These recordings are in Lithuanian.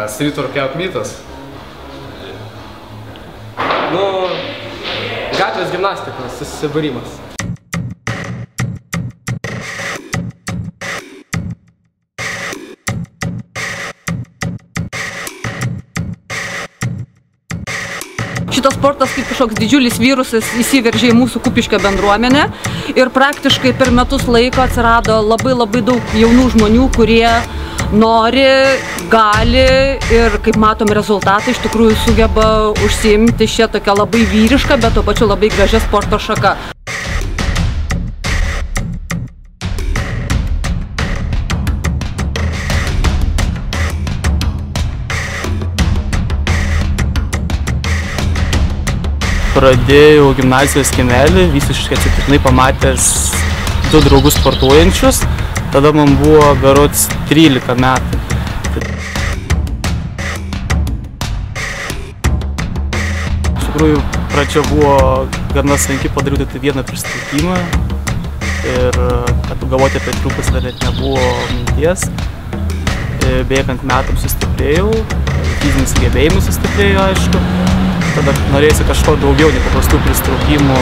Street workout mitas? Nu, gatvės gimnastikos susibūrimas. Šitas sportas kaip kažkoks didžiulis virusas įsiveržė į mūsų Kupiškio bendruomenę ir praktiškai per metus laiko atsirado labai daug jaunų žmonių, kurie nori, gali ir, kaip matom, rezultatai iš tikrųjų sugeba užsiimti šią tokią labai vyrišką, bet tuo pačiu labai gražią sporto šaką. Pradėjau gimnazijos kiemelį, visiškai atsitiktinai pamatęs du draugus sportuojančius. Tada man buvo berods 13 metų. Iš tikrųjų, pradžia buvo gana sunki padaryti vieną pristatymą. Ir galvoti apie triukus dar net nebuvo minties. Bėgant metams sustiprėjau, fizinis sugebėjimus sustiprėjo, aišku. Tada norėjusi kažko daugiau nei paprastų pristraukimų.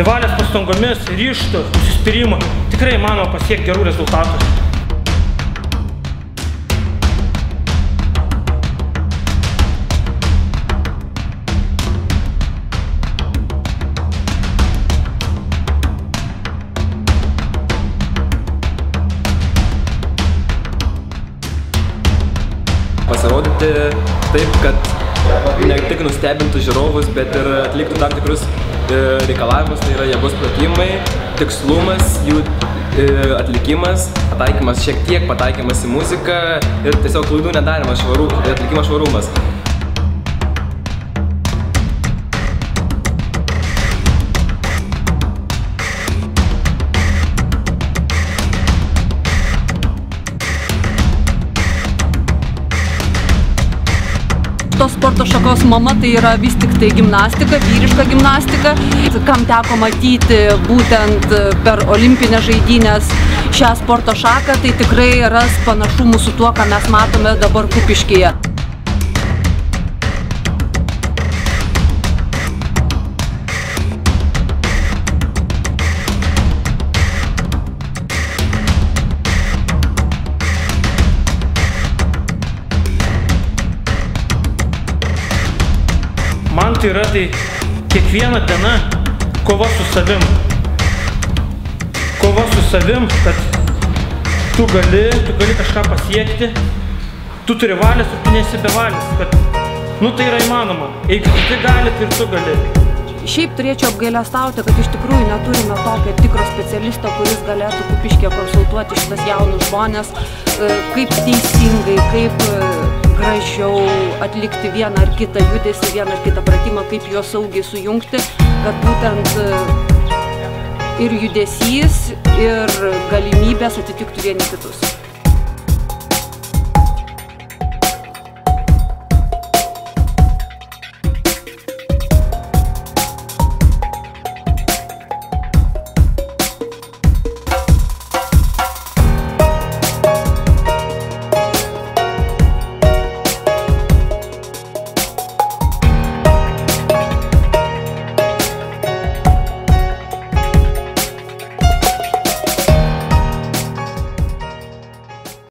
Valios pastangomis, ryžto, užsispyrimo tikrai įmanoma pasiekti gerų rezultatų. Pasirodyti taip, kad ne tik nustebintų žiūrovus, bet ir atliktų tam tikrus reikalavimus, tai yra jėgos pratimai, tikslumas, jų atlikimas, pataikymas šiek tiek, pataikymas į muziką ir tiesiog klaidų nedarimas, atlikimas švarumas. Tos sporto šakos mama tai yra vis tik tai gimnastika, vyriška gimnastika. Kam teko matyti būtent per olimpinės žaidynės šią sporto šaką, tai tikrai ras panašumų su tuo, ką mes matome dabar Kupiškyje. Man tai yra kiekviena diena kova su savim. Kova su savim, kad tu gali kažką pasiekti, tu turi valios ir tu nesi bevalis, kad tai yra įmanoma. Jeigu kiti gali, tai ir tu gali. Šiaip turėčiau apgailestauti, kad iš tikrųjų neturime tokio tikro specialisto, kuris galėtų Kupiškyje konsultuoti šitas jaunus žmonės, kaip teisingai, kaip gražiau atlikti vieną ar kitą judesį, vieną ar kitą pratimą, kaip juos saugiai sujungti, kad būtent ir judesys, ir galimybės atitiktų vieni kitus.